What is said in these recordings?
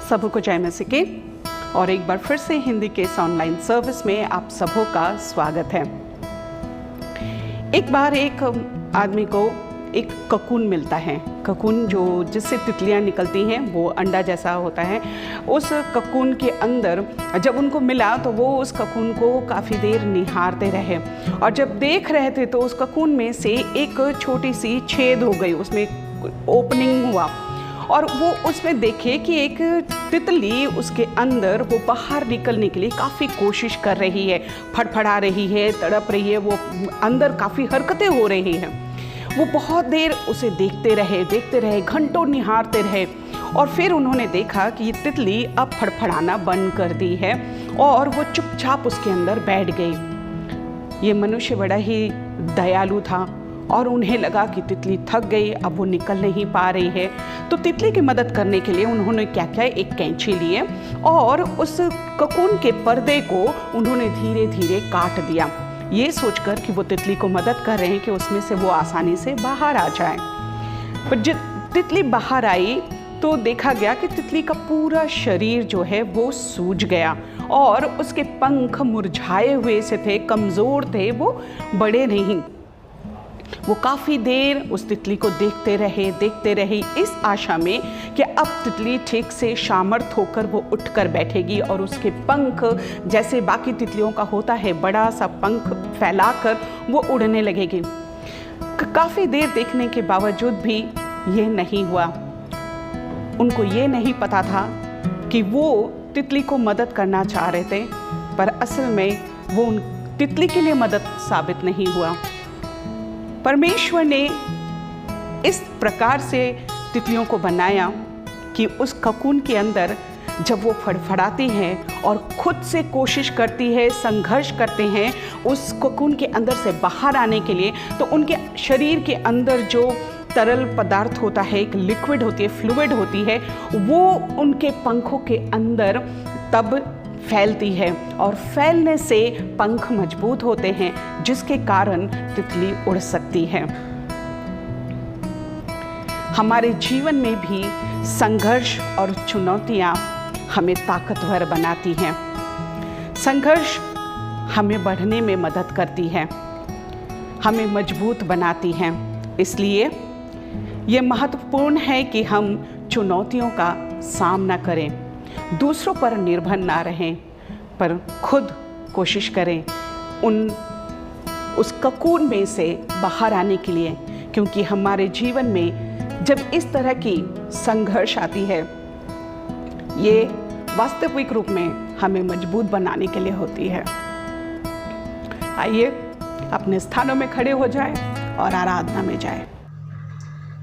सबको जय मसीह की और एक बार फिर से हिंदी के इस ऑनलाइन सर्विस में आप सबों का स्वागत है। एक बार एक आदमी को एक ककून मिलता है। ककून जिससे तितलियां निकलती हैं, वो अंडा जैसा होता है। उस ककून के अंदर जब उनको मिला तो वो उस ककून को काफ़ी देर निहारते रहे और जब देख रहे थे तो उस ककून में से एक छोटी सी छेद हो गई, उसमें ओपनिंग हुआ और वो उसमें देखे कि एक तितली उसके अंदर वो बाहर निकलने के लिए काफ़ी कोशिश कर रही है, फड़फड़ा रही है, तड़प रही है, वो अंदर काफ़ी हरकतें हो रही हैं। वो बहुत देर उसे देखते रहे, घंटों निहारते रहे और फिर उन्होंने देखा कि ये तितली अब फड़फड़ाना बंद कर दी है और वो चुपचाप उसके अंदर बैठ गई। ये मनुष्य बड़ा ही दयालु था और उन्हें लगा कि तितली थक गई, अब वो निकल नहीं पा रही है। तो तितली की मदद करने के लिए उन्होंने क्या किया, एक कैंची लिए और उस ककून के पर्दे को उन्होंने धीरे धीरे काट दिया, ये सोचकर कि वो तितली को मदद कर रहे हैं कि उसमें से वो आसानी से बाहर आ जाए। पर जब तितली बाहर आई तो देखा गया कि तितली का पूरा शरीर जो है वो सूज गया और उसके पंख मुरझाए हुए से थे, कमज़ोर थे, वो बड़े नहीं। वो काफ़ी देर उस तितली को देखते रहे इस आशा में कि अब तितली ठीक से सामर्थ होकर वो उठकर बैठेगी और उसके पंख जैसे बाकी तितलियों का होता है, बड़ा सा पंख फैलाकर वो उड़ने लगेगी। काफ़ी देर देखने के बावजूद भी ये नहीं हुआ। उनको ये नहीं पता था कि वो तितली को मदद करना चाह रहे थे, पर असल में वो उन तितली के लिए मदद साबित नहीं हुआ। परमेश्वर ने इस प्रकार से तितलियों को बनाया कि उस ककून के अंदर जब वो फड़फड़ाती हैं और खुद से कोशिश करती है, संघर्ष करते हैं उस ककून के अंदर से बाहर आने के लिए, तो उनके शरीर के अंदर जो तरल पदार्थ होता है, एक लिक्विड होती है, फ्लूइड होती है, वो उनके पंखों के अंदर तब फैलती है और फैलने से पंख मजबूत होते हैं, जिसके कारण तितली उड़ सकती है। हमारे जीवन में भी संघर्ष और चुनौतियां हमें ताकतवर बनाती हैं। संघर्ष हमें बढ़ने में मदद करती है, हमें मजबूत बनाती हैं। इसलिए ये महत्वपूर्ण है कि हम चुनौतियों का सामना करें, दूसरों पर निर्भर ना रहें, पर खुद कोशिश करें उस ककून में से बाहर आने के लिए, क्योंकि हमारे जीवन में जब इस तरह की संघर्ष आती है, ये वास्तविक रूप में हमें मजबूत बनाने के लिए होती है। आइए अपने स्थानों में खड़े हो जाएं और आराधना में जाएं।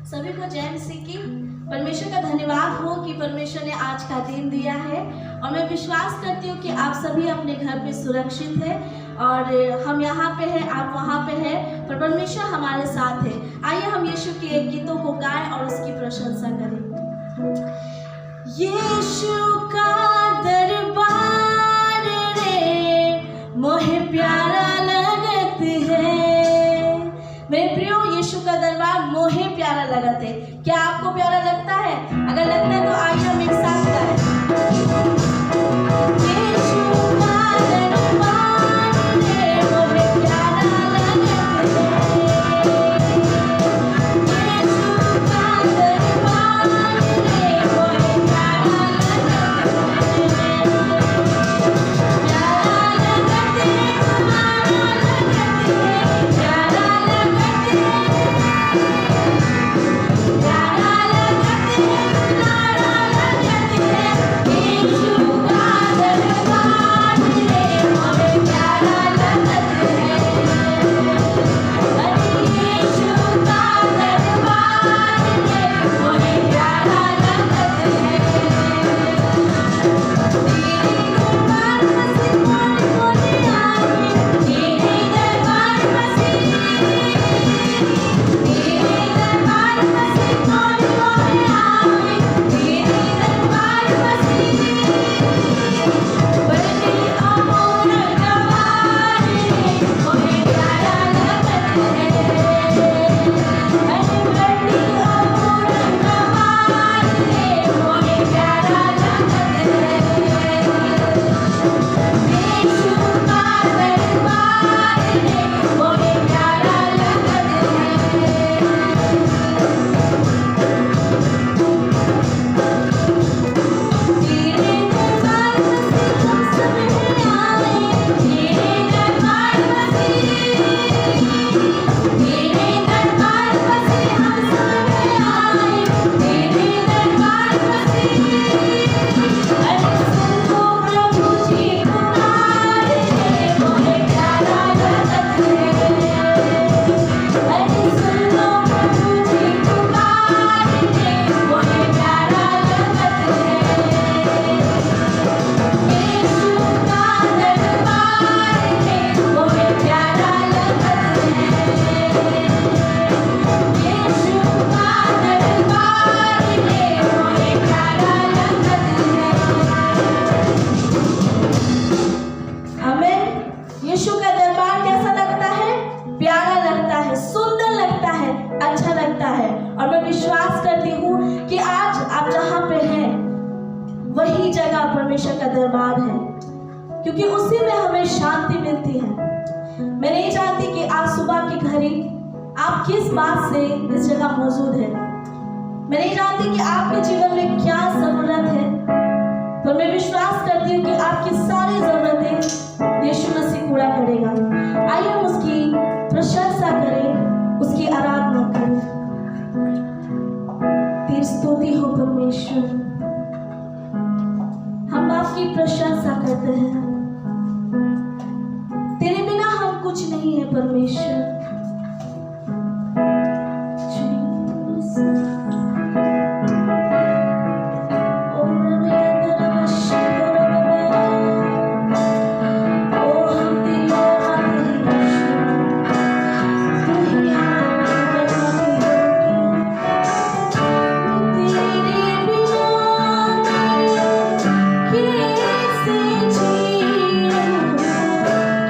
सभी को जय मसीह की। परमेश्वर का धन्यवाद हो कि परमेश्वर ने आज का दिन दिया है और मैं विश्वास करती हूँ कि आप सभी अपने घर पे सुरक्षित हैं और हम यहाँ पे हैं, आप वहाँ पे हैं, पर परमेश्वर हमारे साथ है। आइए हम यीशु के गीतों को गाएं और उसकी प्रशंसा करें। यीशु का दरबार रे मोहे प्यारा लगत है, मेरे प्रियो यीशु का दरबार मोहे प्यारा लगत है। क्या आपको प्यारा लगता है? अगर लगता है तो आइए हम एक साथ गाएं। यीशु का दरबार रे मोहे प्यारा लगत है, यीशु का दरबार रे मोहे प्यारा लगत है, प्यारा लगत है, प्यारा लगत है, प्यारा लगत है, प्यारा लगत है। तलवार है, क्योंकि उसी में हमें शांति मिलती है। मैं नहीं जानती कि आज सुबह की घड़ी आप किस बात से इस जगह मौजूद है। मैं नहीं जानती कि आपके जीवन में क्या जरूरत है, पर मैं विश्वास करती हूँ कि आपकी सारी जरूरतें यीशु मसीह पूरा करेगा। आइए हम उसकी प्रशंसा करें, उसकी आराधना करें। तेरी स्तुति हो परमेश्वर, हम आपकी प्रशंसा करते हैं। तेरे बिना हम कुछ नहीं है परमेश्वर।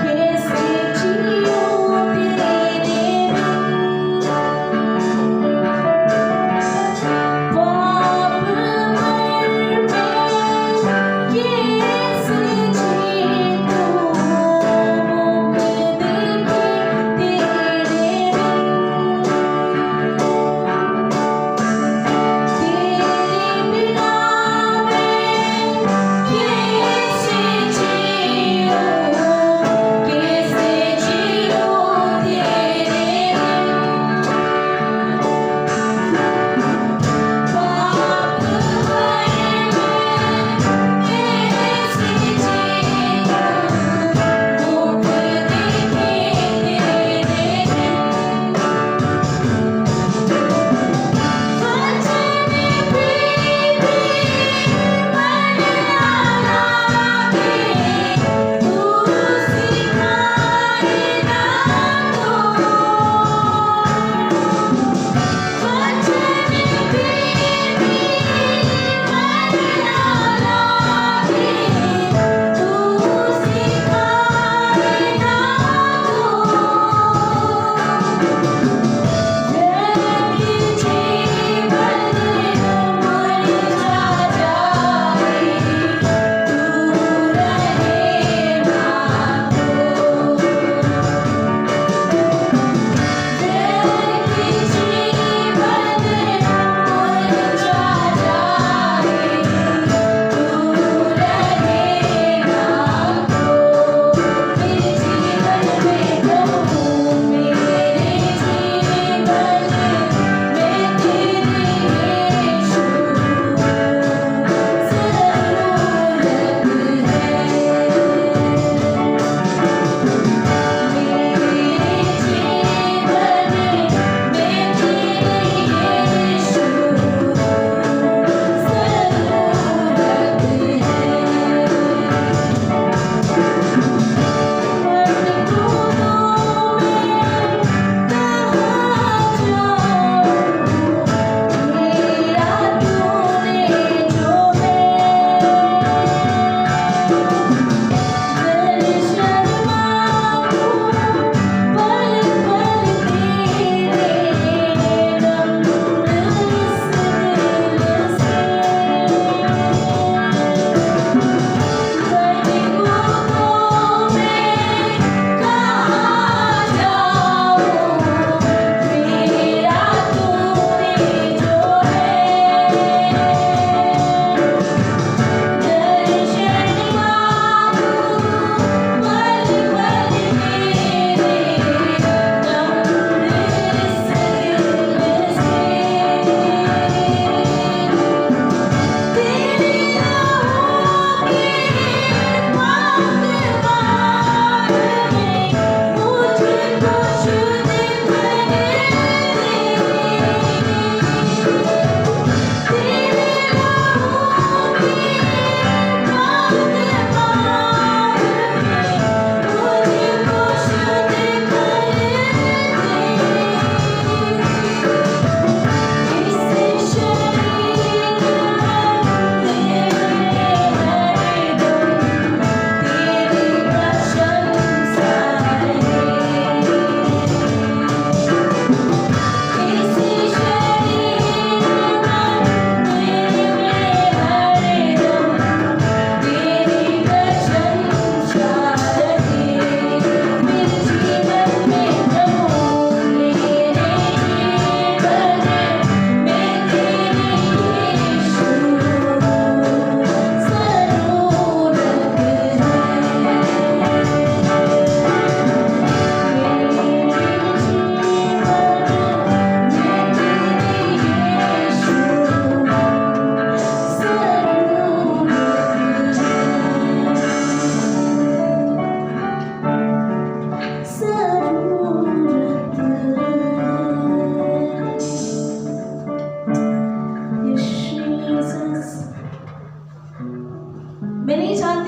कैसे जियो तेरे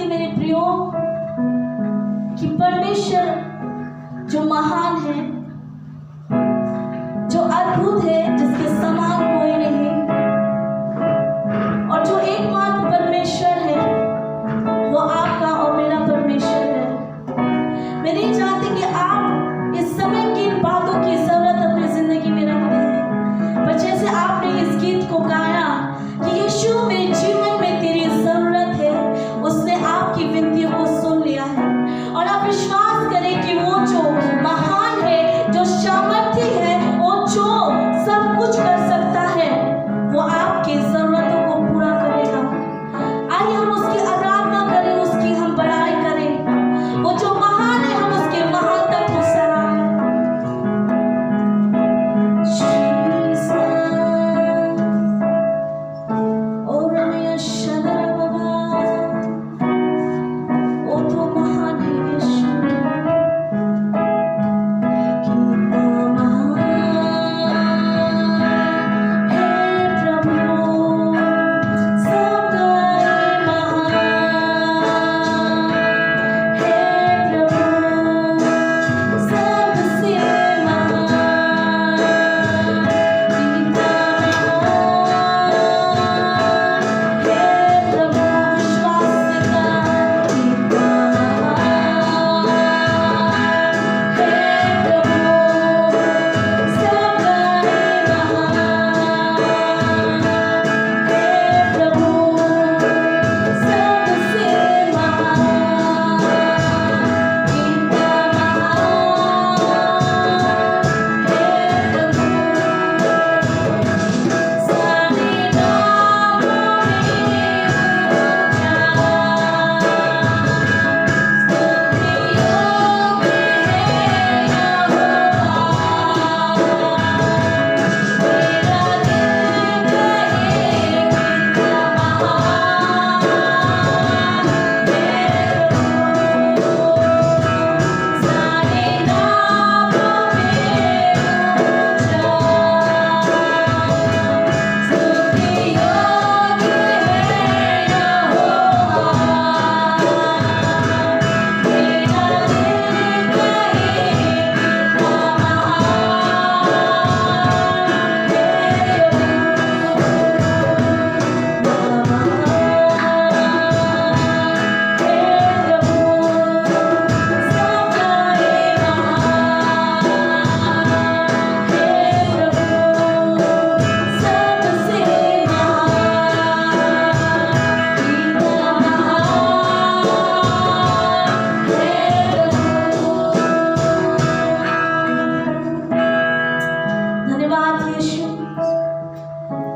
मेरे प्रियो कि परमेश्वर जो महान है, जो अद्भुत है, जिसके समान कोई नहीं, और जो एकमात्र परमेश्वर है, वो आपका और मेरा परमेश्वर है। मैं नहीं चाहती कि आप इस समय की इन बातों की जरूरत अपनी जिंदगी में रखते हैं, पर जैसे आपने इस गीत को गाया कि यीशु मेरे जीवन में तेरी जरूरत है, उसने आपकी विनतियों को सुन लिया है। और आप विश्वास करें कि वो जो महान है, जो सामर्थ्य है, वो जो सब कुछ कर सकता है, वो आपकी जरूरतों को पूरा करेगा। आइए हम उसकी आराधना करें, उसकी हम बड़ाई करें। वो जो महान है, हम उसके महानता को सराहें। ओ रमैया शदर बाबा, वो तो महान है यीशु।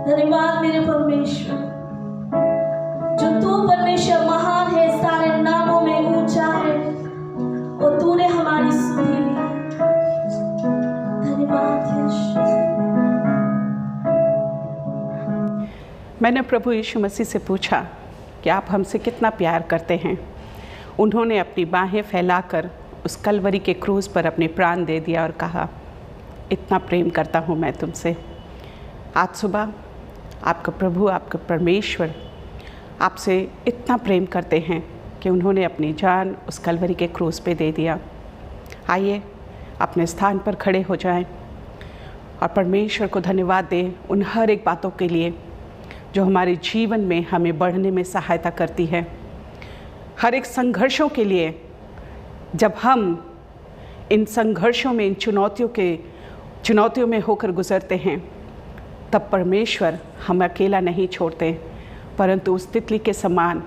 धन्यवाद मेरे परमेश्वर, जो तू परमेश्वर महान है, सारे नामों में ऊंचा है, और तूने हमारी सुनी ली। धन्यवाद यीशु। मैंने प्रभु यीशु मसीह से पूछा कि आप हमसे कितना प्यार करते हैं। उन्होंने अपनी बाहें फैलाकर उस कलवरी के क्रूज पर अपने प्राण दे दिया और कहा, इतना प्रेम करता हूँ मैं तुमसे। आज सुबह आपका प्रभु, आपका परमेश्वर आपसे इतना प्रेम करते हैं कि उन्होंने अपनी जान उस कलवरी के क्रूज पे दे दिया। आइए अपने स्थान पर खड़े हो जाएं और परमेश्वर को धन्यवाद दें उन हर एक बातों के लिए जो हमारे जीवन में हमें बढ़ने में सहायता करती है। हर एक संघर्षों के लिए, जब हम इन संघर्षों में, इन चुनौतियों में होकर गुजरते हैं, तब परमेश्वर हमें अकेला नहीं छोड़ते, परंतु उस तितली के समान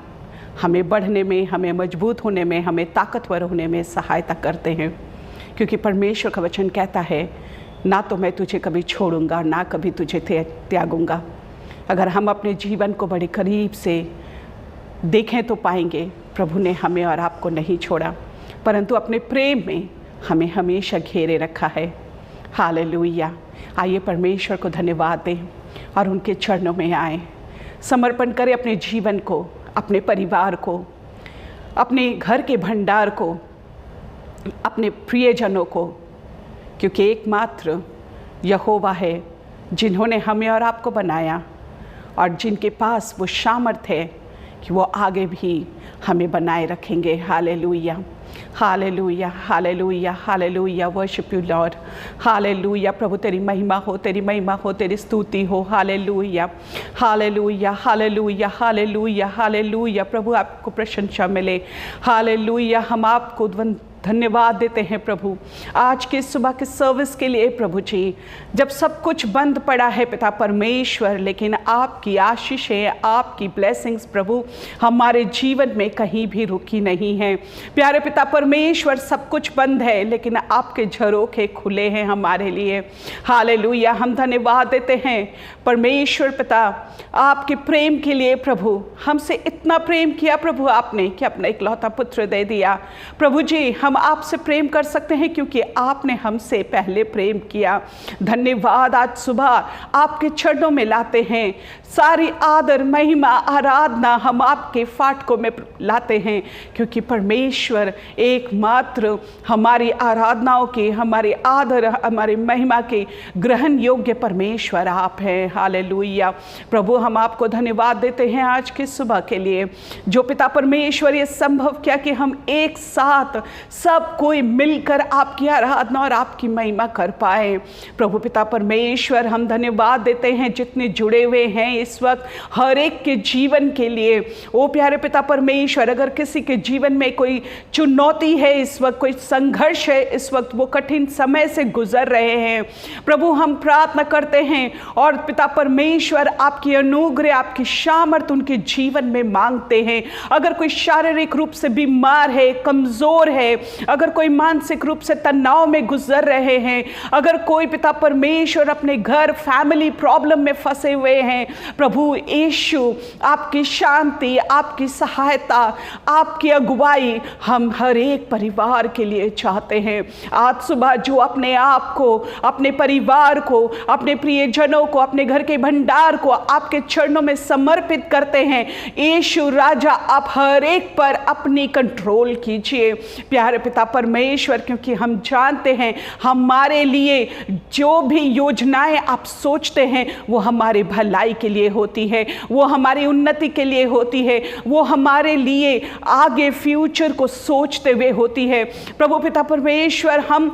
हमें बढ़ने में, हमें मजबूत होने में, हमें ताकतवर होने में सहायता करते हैं। क्योंकि परमेश्वर का वचन कहता है, ना तो मैं तुझे कभी छोड़ूंगा, ना कभी तुझे त्यागूंगा। अगर हम अपने जीवन को बड़े करीब से देखें तो पाएंगे प्रभु ने हमें और आपको नहीं छोड़ा, परंतु अपने प्रेम में हमें हमेशा घेरे रखा है। हालेलुया। आइए परमेश्वर को धन्यवाद दें और उनके चरणों में आएँ, समर्पण करें अपने जीवन को, अपने परिवार को, अपने घर के भंडार को, अपने प्रियजनों को, क्योंकि एकमात्र यहोवा है जिन्होंने हमें और आपको बनाया और जिनके पास वो सामर्थ है कि वो आगे भी हमें बनाए रखेंगे। Hallelujah, hallelujah, hallelujah, hallelujah. Worship you lord. Hallelujah. प्रभु तेरी महिमा हो, तेरी महिमा हो, तेरी स्तुति हो। Hallelujah, hallelujah, hallelujah, hallelujah, hallelujah. प्रभु आपको प्रशंसा मिले। हालेलुया। हम आपको धन्यवाद देते हैं प्रभु आज के सुबह के सर्विस के लिए प्रभु जी, जब सब कुछ बंद पड़ा है पिता परमेश्वर, लेकिन आपकी आशीषें, आपकी ब्लेसिंग्स प्रभु हमारे जीवन में कहीं भी रुकी नहीं है। प्यारे पिता परमेश्वर, सब कुछ बंद है लेकिन आपके झरोखे खुले हैं हमारे लिए। हालेलुया। हम धन्यवाद देते हैं परमेश्वर पिता आपके प्रेम के लिए। प्रभु हमसे इतना प्रेम किया प्रभु आपने कि अपना इकलौता पुत्र दे दिया। प्रभु जी हम आपसे प्रेम कर सकते हैं क्योंकि आपने हमसे पहले प्रेम किया। धन्यवाद। आज सुबह आपके चरणों में लाते हैं। सारी आदर, महिमा, आराधना हम आपके फाटकों में लाते हैं क्योंकि परमेश्वर एकमात्र हमारी आराधनाओं के, हमारे आदर, हमारे महिमा के ग्रहण योग्य परमेश्वर आप हैं। हालेलुया। प्रभु हम आपको धन्यवाद देते हैं आज की सुबह के लिए, जो पिता परमेश्वर ये संभव किया कि हम एक साथ सब कोई मिलकर आपकी आराधना और आपकी महिमा कर पाए। प्रभु पिता परमेश्वर हम धन्यवाद देते हैं जितने जुड़े हुए हैं इस वक्त हर एक के जीवन के लिए। ओ प्यारे पिता परमेश्वर, अगर किसी के जीवन में कोई चुनौती है इस वक्त, कोई संघर्ष है इस वक्त, वो कठिन समय से गुजर रहे हैं प्रभु, हम प्रार्थना करते हैं और पिता परमेश्वर आपकी अनुग्रह, आपकी सामर्थ उनके जीवन में मांगते हैं। अगर कोई शारीरिक रूप से बीमार है, कमजोर है, अगर कोई मानसिक रूप से तनाव में गुजर रहे हैं, अगर कोई पिता परमेश्वर अपने घर फैमिली प्रॉब्लम में फंसे हुए हैं, प्रभु यीशु आपकी शांति, आपकी सहायता, आपकी अगुवाई हम हर एक परिवार के लिए चाहते हैं। आज सुबह जो अपने आप को, अपने परिवार को, अपने प्रियजनों को, अपने घर के भंडार को आपके चरणों में समर्पित करते हैं, यीशु राजा आप हर एक पर अपनी कंट्रोल कीजिए प्यारे पिता परमेश्वर, क्योंकि हम जानते हैं हमारे लिए जो भी योजनाएं आप सोचते हैं वो हमारे भलाई के लिए होती है, वो हमारी उन्नति के लिए होती है, वो हमारे लिए आगे फ्यूचर को सोचते हुए होती है। प्रभु पिता परमेश्वर हम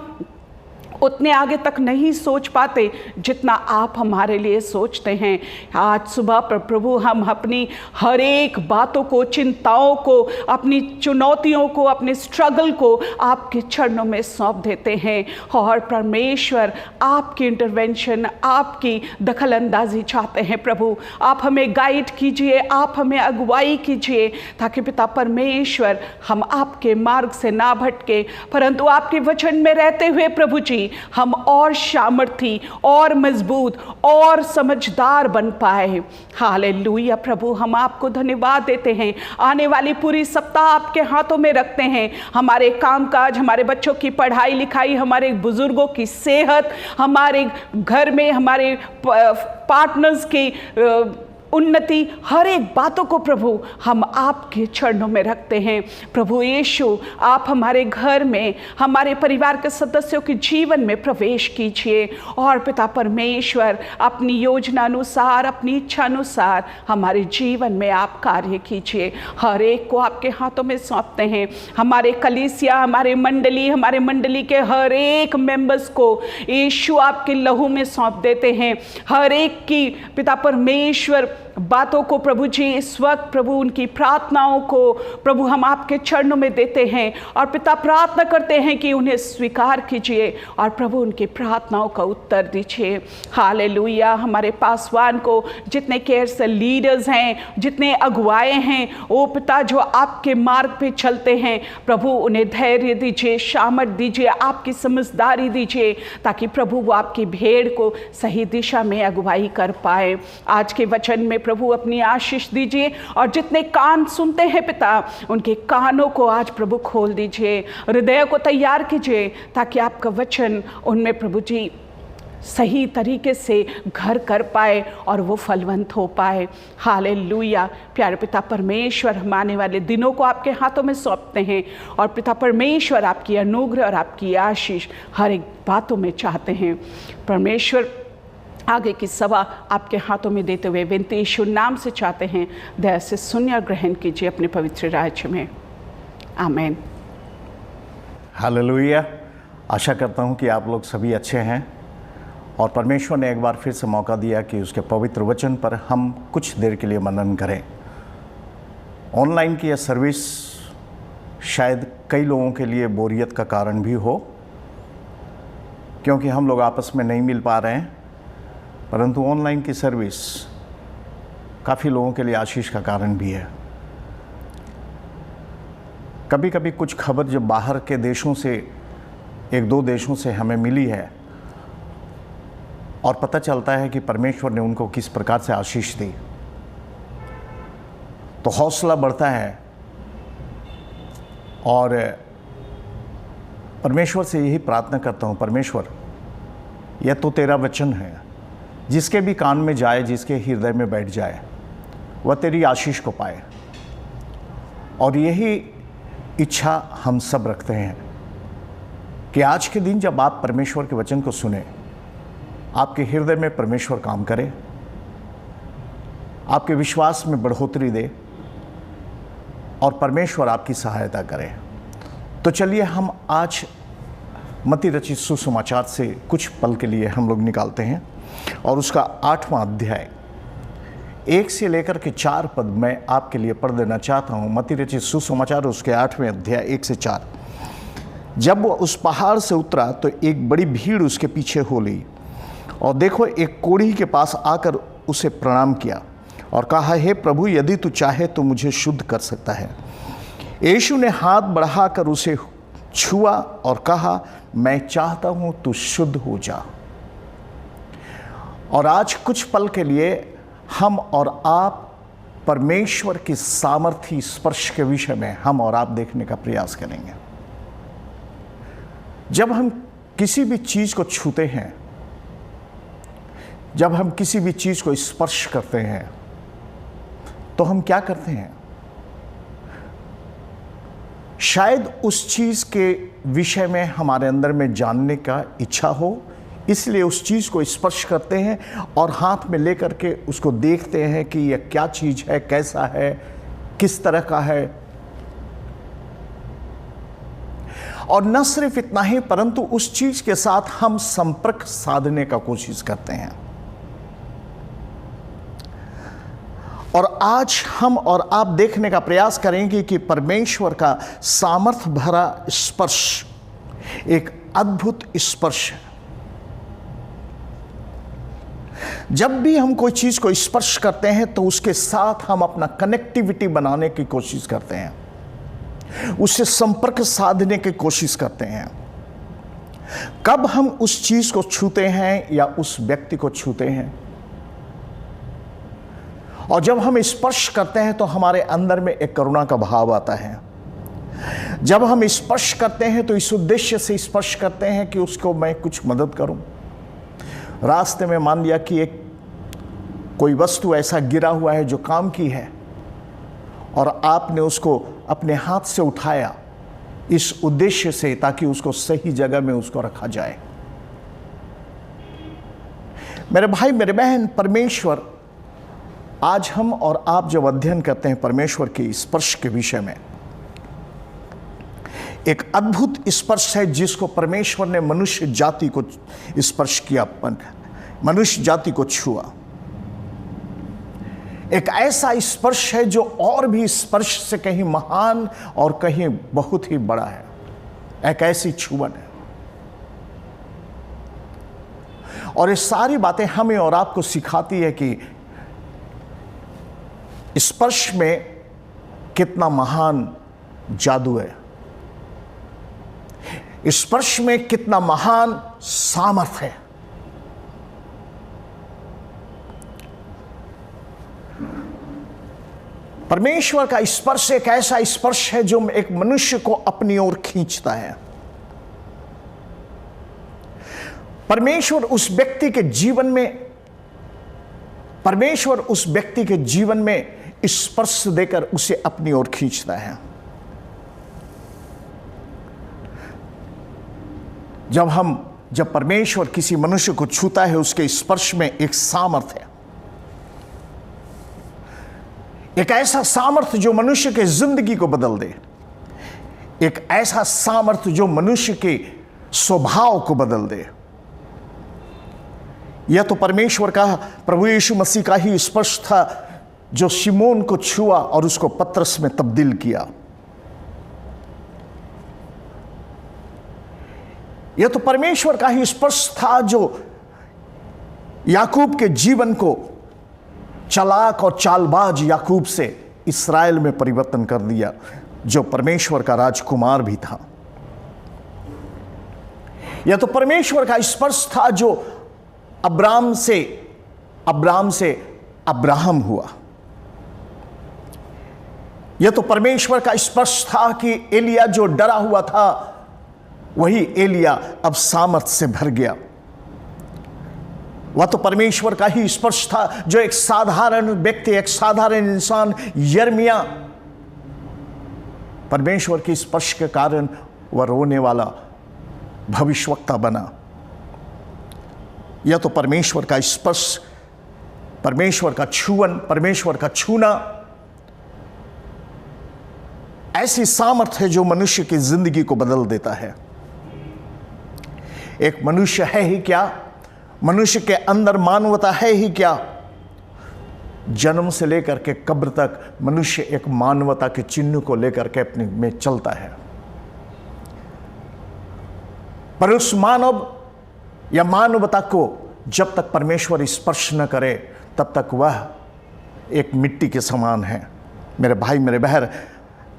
उतने आगे तक नहीं सोच पाते जितना आप हमारे लिए सोचते हैं। आज सुबह पर प्रभु हम अपनी हर एक बातों को, चिंताओं को, अपनी चुनौतियों को, अपने स्ट्रगल को आपके चरणों में सौंप देते हैं और परमेश्वर आपकी इंटरवेंशन, आपकी दखल अंदाजी चाहते हैं। प्रभु आप हमें गाइड कीजिए, आप हमें अगुवाई कीजिए ताकि पिता परमेश्वर हम आपके मार्ग से ना भटके, परंतु आपके वचन में रहते हुए प्रभु जी हम और सामर्थी और मजबूत और समझदार बन पाए। हालेलुया। प्रभु हम आपको धन्यवाद देते हैं। आने वाली पूरी सप्ताह आपके हाथों में रखते हैं। हमारे कामकाज, हमारे बच्चों की पढ़ाई लिखाई, हमारे बुजुर्गों की सेहत, हमारे घर में हमारे पार्टनर्स की उन्नति, हर एक बातों को प्रभु हम आपके चरणों में रखते हैं। प्रभु यीशु आप हमारे घर में, हमारे परिवार के सदस्यों के जीवन में प्रवेश कीजिए और पिता परमेश्वर अपनी योजना अनुसार, अपनी इच्छा अनुसार हमारे जीवन में आप कार्य कीजिए। हर एक को आपके हाथों में सौंपते हैं। हमारे कलीसिया, हमारे मंडली के हर एक मेंबर्स को यीशु आपके लहू में सौंप देते हैं। हर एक की पिता परमेश्वर बातों को प्रभु जी इस वक्त प्रभु उनकी प्रार्थनाओं को प्रभु हम आपके चरणों में देते हैं और पिता प्रार्थना करते हैं कि उन्हें स्वीकार कीजिए और प्रभु उनकी प्रार्थनाओं का उत्तर दीजिए। हालेलुया। हमारे पासवान को, जितने केयर से लीडर्स हैं, जितने अगुवाए हैं, ओ पिता जो आपके मार्ग पे चलते हैं, प्रभु उन्हें धैर्य दीजिए, सामर्थ दीजिए, आपकी समझदारी दीजिए ताकि प्रभु वो आपकी भेड़ को सही दिशा में अगुवाई कर पाए। आज के वचन में प्रभु अपनी आशीष दीजिए और जितने कान सुनते हैं पिता उनके कानों को आज प्रभु खोल दीजिए, हृदय को तैयार कीजिए ताकि आपका वचन उनमें प्रभु जी सही तरीके से घर कर पाए और वो फलवंत हो पाए। हालेलुया। प्यारे पिता परमेश्वर हम आने वाले दिनों को आपके हाथों में सौंपते हैं और पिता परमेश्वर आपकी अनुग्रह और आपकी आशीष हर एक बातों में चाहते हैं। परमेश्वर आगे की सभा आपके हाथों में देते हुए विनती यीशु नाम से चाहते हैं, दया से सुनिए, ग्रहण कीजिए अपने पवित्र राज्य में। आमीन। हालेलुया। आशा करता हूँ कि आप लोग सभी अच्छे हैं और परमेश्वर ने एक बार फिर से मौका दिया कि उसके पवित्र वचन पर हम कुछ देर के लिए मनन करें। ऑनलाइन की यह सर्विस शायद कई लोगों के लिए बोरियत का कारण भी हो, क्योंकि हम लोग आपस में नहीं मिल पा रहे हैं, परंतु ऑनलाइन की सर्विस काफ़ी लोगों के लिए आशीष का कारण भी है। कभी कभी कुछ खबर जब बाहर के देशों से, एक दो देशों से हमें मिली है और पता चलता है कि परमेश्वर ने उनको किस प्रकार से आशीष दी, तो हौसला बढ़ता है और परमेश्वर से यही प्रार्थना करता हूँ, परमेश्वर यह तो तेरा वचन है, जिसके भी कान में जाए, जिसके हृदय में बैठ जाए, वह तेरी आशीष को पाए। और यही इच्छा हम सब रखते हैं कि आज के दिन जब आप परमेश्वर के वचन को सुने, आपके हृदय में परमेश्वर काम करे, आपके विश्वास में बढ़ोतरी दे और परमेश्वर आपकी सहायता करे। तो चलिए हम आज मत्ती रचित सुसमाचार से कुछ पल के लिए हम लोग निकालते हैं और उसका 8वां अध्याय 1 से लेकर के 4 पद मैं आपके लिए पढ़ देना चाहता हूँ। मत्ती रचित सुसमाचार उसके 8वें अध्याय 1 से 4। जब वह उस पहाड़ से उतरा तो एक बड़ी भीड़ उसके पीछे हो ली, और देखो एक कोढ़ी के पास आकर उसे प्रणाम किया और कहा, हे प्रभु, यदि तू चाहे तो मुझे शुद्ध कर सकता है। यीशु ने हाथ बढ़ाकर उसे छुआ और कहा, मैं चाहता हूँ तू शुद्ध हो जा। और आज कुछ पल के लिए हम और आप परमेश्वर की सामर्थी स्पर्श के विषय में हम और आप देखने का प्रयास करेंगे। जब हम किसी भी चीज को छूते हैं, जब हम किसी भी चीज को स्पर्श करते हैं, तो हम क्या करते हैं? शायद उस चीज के विषय में हमारे अंदर में जानने का इच्छा हो, इसलिए उस चीज को स्पर्श करते हैं और हाथ में लेकर के उसको देखते हैं कि यह क्या चीज है, कैसा है, किस तरह का है। और न सिर्फ इतना ही, परंतु उस चीज के साथ हम संपर्क साधने का कोशिश करते हैं। और आज हम और आप देखने का प्रयास करेंगे कि परमेश्वर का सामर्थ्य भरा स्पर्श एक अद्भुत स्पर्श है। जब भी हम कोई चीज को स्पर्श करते हैं तो उसके साथ हम अपना कनेक्टिविटी बनाने की कोशिश करते हैं, उससे संपर्क साधने की कोशिश करते हैं। कब हम उस चीज को छूते हैं या उस व्यक्ति को छूते हैं, और जब हम स्पर्श करते हैं तो हमारे अंदर में एक करुणा का भाव आता है। जब हम स्पर्श करते हैं तो इस उद्देश्य से स्पर्श करते हैं कि उसको मैं कुछ मदद करूं। रास्ते में मान लिया कि एक कोई वस्तु ऐसा गिरा हुआ है जो काम की है, और आपने उसको अपने हाथ से उठाया इस उद्देश्य से ताकि उसको सही जगह में उसको रखा जाए। मेरे भाई, मेरे बहन, परमेश्वर, आज हम और आप जब अध्ययन करते हैं परमेश्वर के स्पर्श के विषय में, एक अद्भुत स्पर्श है जिसको परमेश्वर ने मनुष्य जाति को स्पर्श किया, मनुष्य जाति को छुआ। एक ऐसा स्पर्श है जो और भी स्पर्श से कहीं महान और कहीं बहुत ही बड़ा है। एक ऐसी छुअन है, और ये सारी बातें हमें और आपको सिखाती है कि स्पर्श में कितना महान जादू है, स्पर्श में कितना महान सामर्थ्य है। परमेश्वर का स्पर्श एक ऐसा स्पर्श है जो एक मनुष्य को अपनी ओर खींचता है। परमेश्वर उस व्यक्ति के जीवन में स्पर्श देकर उसे अपनी ओर खींचता है। जब हम जब परमेश्वर किसी मनुष्य को छूता है, उसके स्पर्श में एक सामर्थ्य है, एक ऐसा सामर्थ्य जो मनुष्य के जिंदगी को बदल दे, एक ऐसा सामर्थ्य जो मनुष्य के स्वभाव को बदल दे। यह तो परमेश्वर का, प्रभु यीशु मसीह का ही स्पर्श था जो शिमोन को छुआ और उसको पतरस में तब्दील किया। यह तो परमेश्वर का ही स्पर्श था जो याकूब के जीवन को चालाक और चालबाज याकूब से इस्राएल में परिवर्तन कर दिया, जो परमेश्वर का राजकुमार भी था। यह तो परमेश्वर का स्पर्श था जो अब्राम से अब्राहम हुआ। यह तो परमेश्वर का स्पर्श था कि एलिया जो डरा हुआ था, वही एलिया अब सामर्थ्य से भर गया। वह तो परमेश्वर का ही स्पर्श था जो एक साधारण व्यक्ति, एक साधारण इंसान यिर्मयाह, परमेश्वर के स्पर्श के कारण वह रोने वाला भविष्यवक्ता बना। यह तो परमेश्वर का स्पर्श, परमेश्वर का छुअन, परमेश्वर का छूना ऐसी सामर्थ्य है जो मनुष्य की जिंदगी को बदल देता है। एक मनुष्य है ही क्या, मनुष्य के अंदर मानवता है ही क्या, जन्म से लेकर के कब्र तक मनुष्य एक मानवता के चिन्ह को लेकर के अपने में चलता है। पर उस मानव या मानवता को जब तक परमेश्वर स्पर्श न करे, तब तक वह एक मिट्टी के समान है। मेरे भाई, मेरे बहन,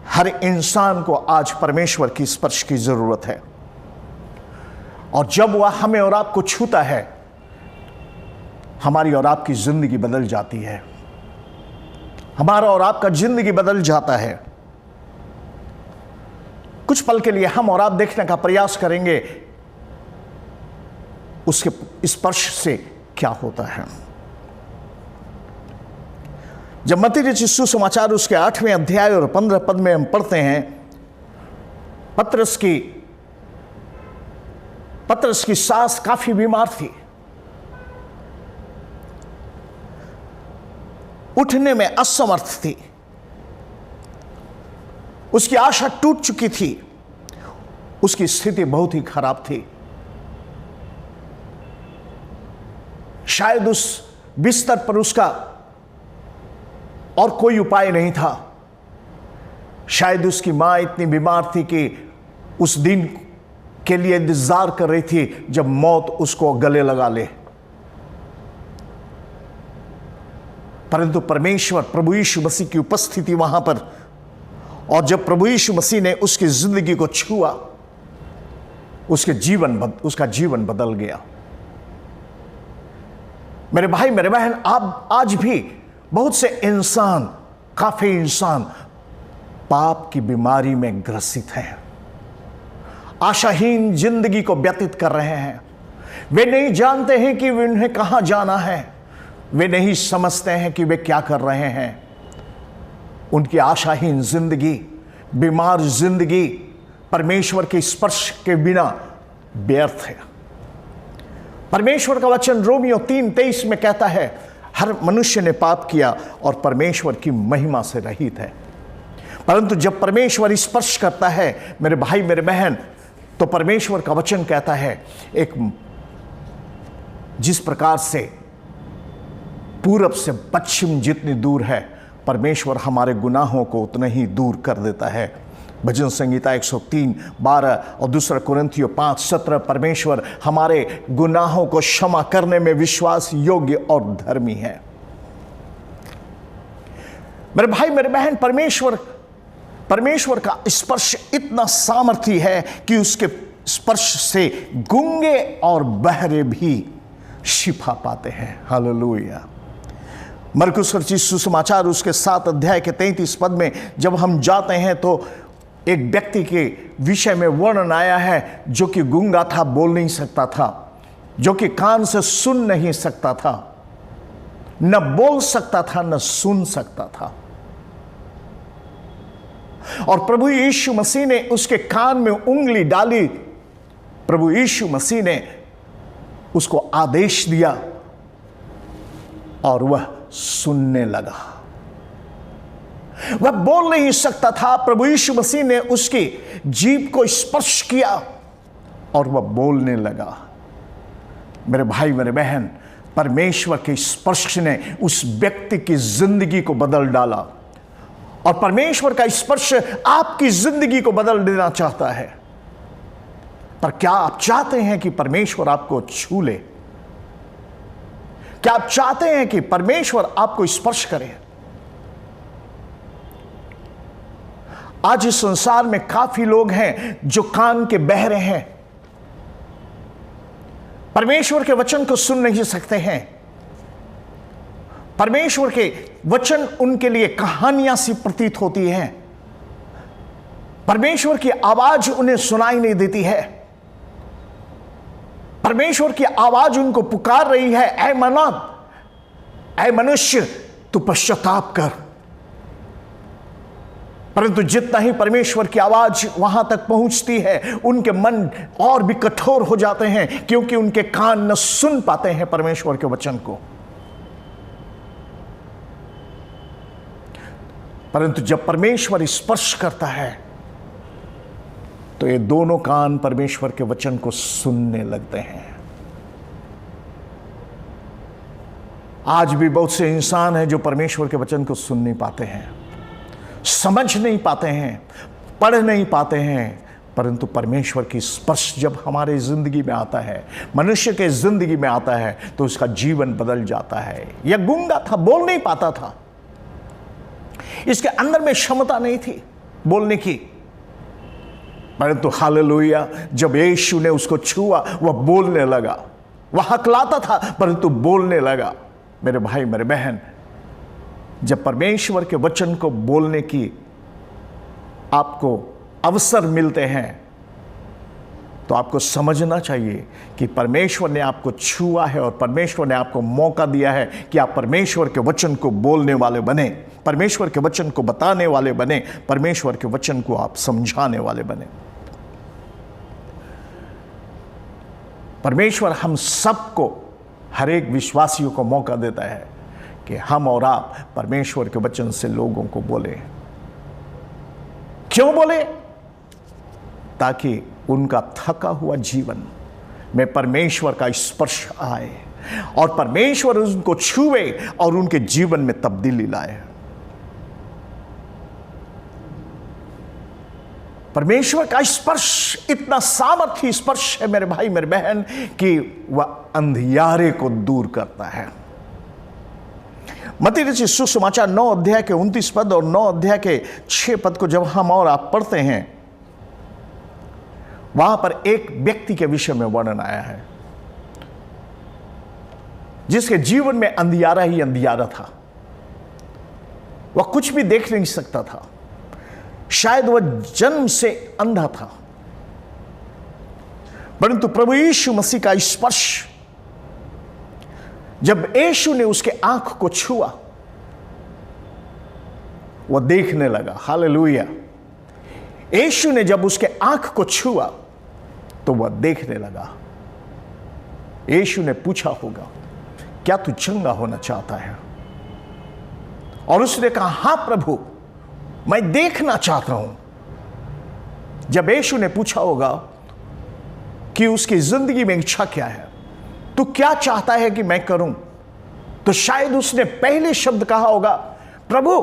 हर इंसान को आज परमेश्वर की स्पर्श की जरूरत है। और जब वह हमें और आपको छूता है, हमारी और आपकी जिंदगी बदल जाती है, हमारा और आपका जिंदगी बदल जाता है। कुछ पल के लिए हम और आप देखने का प्रयास करेंगे उसके स्पर्श से क्या होता है। जब मत्ती रचित सुसमाचार उसके 8वें अध्याय और 15 पद में हम पढ़ते हैं, पतरस की सास काफी बीमार थी, उठने में असमर्थ थी, उसकी आशा टूट चुकी थी, उसकी स्थिति बहुत ही खराब थी। शायद उस बिस्तर पर उसका और कोई उपाय नहीं था। शायद उसकी मां इतनी बीमार थी कि उस दिन के लिए इंतजार कर रही थी जब मौत उसको गले लगा ले। परंतु परमेश्वर, प्रभु यीशु मसीह की उपस्थिति वहां पर, और जब प्रभु यीशु मसीह ने उसकी जिंदगी को छुआ, उसका जीवन बदल गया। मेरे भाई, मेरे बहन, आप आज भी बहुत से इंसान, काफी इंसान पाप की बीमारी में ग्रसित हैं, आशाहीन जिंदगी को व्यतीत कर रहे हैं। वे नहीं जानते हैं कि उन्हें कहां जाना है, वे नहीं समझते हैं कि वे क्या कर रहे हैं। उनकी आशाहीन जिंदगी, बीमार जिंदगी परमेश्वर के स्पर्श के बिना व्यर्थ है। परमेश्वर का वचन रोमियो 3:23 में कहता है, हर मनुष्य ने पाप किया और परमेश्वर की महिमा से रहित है। परंतु जब परमेश्वर स्पर्श करता है, मेरे भाई, मेरे बहन, तो परमेश्वर का वचन कहता है, एक जिस प्रकार से पूरब से पश्चिम जितनी दूर है, परमेश्वर हमारे गुनाहों को उतना ही दूर कर देता है। भजन संगीता 103:12 और 2 कुरिन्थियों 5:17, परमेश्वर हमारे गुनाहों को क्षमा करने में विश्वास योग्य और धर्मी है। मेरे भाई, मेरे बहन, परमेश्वर का स्पर्श इतना सामर्थी है कि उसके स्पर्श से गूंगे और बहरे भी शिफा पाते हैं। हालेलुया। मरकुस रचित सुसमाचार उसके 7 अध्याय के 33 पद में जब हम जाते हैं तो एक व्यक्ति के विषय में वर्णन आया है जो कि गूंगा था, बोल नहीं सकता था, जो कि कान से सुन नहीं सकता था, न बोल सकता था, न सुन सकता था। और प्रभु यीशु मसीह ने उसके कान में उंगली डाली, प्रभु यीशु मसीह ने उसको आदेश दिया और वह सुनने लगा। वह बोल नहीं सकता था, प्रभु यीशु मसीह ने उसकी जीभ को स्पर्श किया और वह बोलने लगा। मेरे भाई मेरे बहन, परमेश्वर के स्पर्श ने उस व्यक्ति की जिंदगी को बदल डाला और परमेश्वर का स्पर्श आपकी जिंदगी को बदल देना चाहता है। पर क्या आप चाहते हैं कि परमेश्वर आपको छू ले? क्या आप चाहते हैं कि परमेश्वर आपको स्पर्श करे? आज इस संसार में काफी लोग हैं जो कान के बहरे हैं, परमेश्वर के वचन को सुन नहीं सकते हैं। परमेश्वर के वचन उनके लिए कहानियां सी प्रतीत होती हैं। परमेश्वर की आवाज उन्हें सुनाई नहीं देती है। परमेश्वर की आवाज उनको पुकार रही है, ऐ मानव, ऐ मनुष्य, तू पश्चाताप कर। परंतु जितना ही परमेश्वर की आवाज वहां तक पहुंचती है, उनके मन और भी कठोर हो जाते हैं, क्योंकि उनके कान न सुन पाते हैं परमेश्वर के वचन को। परंतु जब परमेश्वर स्पर्श करता है तो ये दोनों कान परमेश्वर के वचन को सुनने लगते हैं। आज भी बहुत से इंसान हैं जो परमेश्वर के वचन को सुन नहीं पाते हैं, समझ नहीं पाते हैं, पढ़ नहीं पाते हैं। परंतु परमेश्वर की स्पर्श जब हमारे जिंदगी में आता है, मनुष्य के जिंदगी में आता है, तो उसका जीवन बदल जाता है। यह गूंगा था, बोल नहीं पाता था, इसके अंदर में क्षमता नहीं थी बोलने की। परंतु हालेलुया, जब यीशु ने उसको छुआ, वह बोलने लगा। वह हकलाता था परंतु बोलने लगा। मेरे भाई मेरे बहन, जब परमेश्वर के वचन को बोलने की आपको अवसर मिलते हैं, तो आपको समझना चाहिए कि परमेश्वर ने आपको छुआ है और परमेश्वर ने आपको मौका दिया है कि आप परमेश्वर के वचन को बोलने वाले बने, परमेश्वर के वचन को बताने वाले बने, परमेश्वर के वचन को आप समझाने वाले बने। परमेश्वर हम सबको, हर एक विश्वासियों को मौका देता है कि हम और आप परमेश्वर के वचन से लोगों को बोले। क्यों बोले? ताकि उनका थका हुआ जीवन में परमेश्वर का स्पर्श आए और परमेश्वर उनको छुए और उनके जीवन में तब्दीली लाए। परमेश्वर का स्पर्श इतना सामर्थ्य स्पर्श है मेरे भाई मेरे बहन, कि वह अंधियारे को दूर करता है। मत्ती रचित सुसमाचार 9 अध्याय के 29 पद और 9 अध्याय के 6 पद को जब हम और आप पढ़ते हैं, वहां पर एक व्यक्ति के विषय में वर्णन आया है जिसके जीवन में अंधियारा ही अंधियारा था। वह कुछ भी देख नहीं सकता था, शायद वह जन्म से अंधा था। परंतु प्रभु यीशु मसीह का स्पर्श, जब यीशु ने उसके आंख को छुआ, वह देखने लगा। हालेलुया। यीशु ने जब उसके आंख को छुआ तो वह देखने लगा। यीशु ने पूछा होगा, क्या तू चंगा होना चाहता है? और उसने कहा, हां प्रभु, मैं देखना चाहता हूं। जब यीशु ने पूछा होगा कि उसकी जिंदगी में इच्छा क्या है, तू क्या चाहता है कि मैं करूं, तो शायद उसने पहले शब्द कहा होगा, प्रभु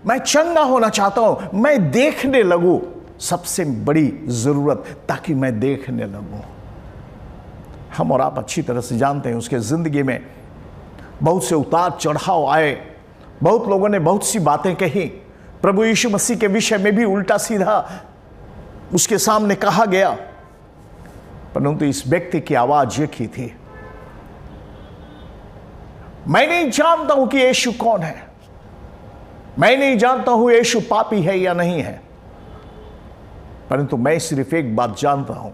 मैं चंगा होना चाहता हूं, मैं देखने लगूं। सबसे बड़ी जरूरत, ताकि मैं देखने लगूं। हम और आप अच्छी तरह से जानते हैं उसके जिंदगी में बहुत से उतार चढ़ाव आए, बहुत लोगों ने बहुत सी बातें कही। प्रभु यीशु मसीह के विषय में भी उल्टा सीधा उसके सामने कहा गया, परंतु इस व्यक्ति की आवाज एक ही थी, मैं नहीं जानता हूं कि यीशु कौन है, मैं नहीं जानता हूं यीशु पापी है या नहीं है, परंतु मैं सिर्फ एक बात जानता हूं,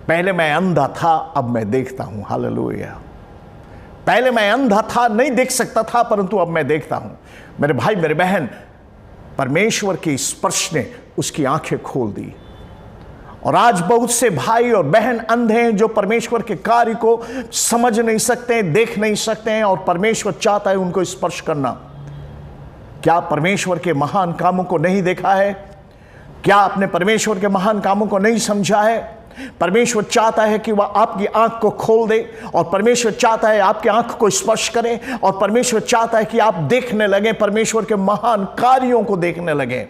पहले मैं अंधा था, अब मैं देखता हूं। हालेलुया। पहले मैं अंधा था, नहीं देख सकता था, परंतु अब मैं देखता हूं। मेरे भाई मेरे बहन, परमेश्वर के स्पर्श ने उसकी आंखें खोल दी और आज बहुत से भाई और बहन अंधे हैं जो परमेश्वर के कार्य को समझ नहीं सकते, देख नहीं सकते हैं, और परमेश्वर चाहता है उनको स्पर्श करना। क्या परमेश्वर के महान कामों को नहीं देखा है? क्या आपने परमेश्वर के महान कामों को नहीं समझा है? परमेश्वर चाहता है कि वह आपकी आंख को खोल दे, और परमेश्वर चाहता है आपकी आंख को स्पर्श करे, और परमेश्वर चाहता है कि आप देखने लगे, परमेश्वर के महान कार्यों को देखने लगे।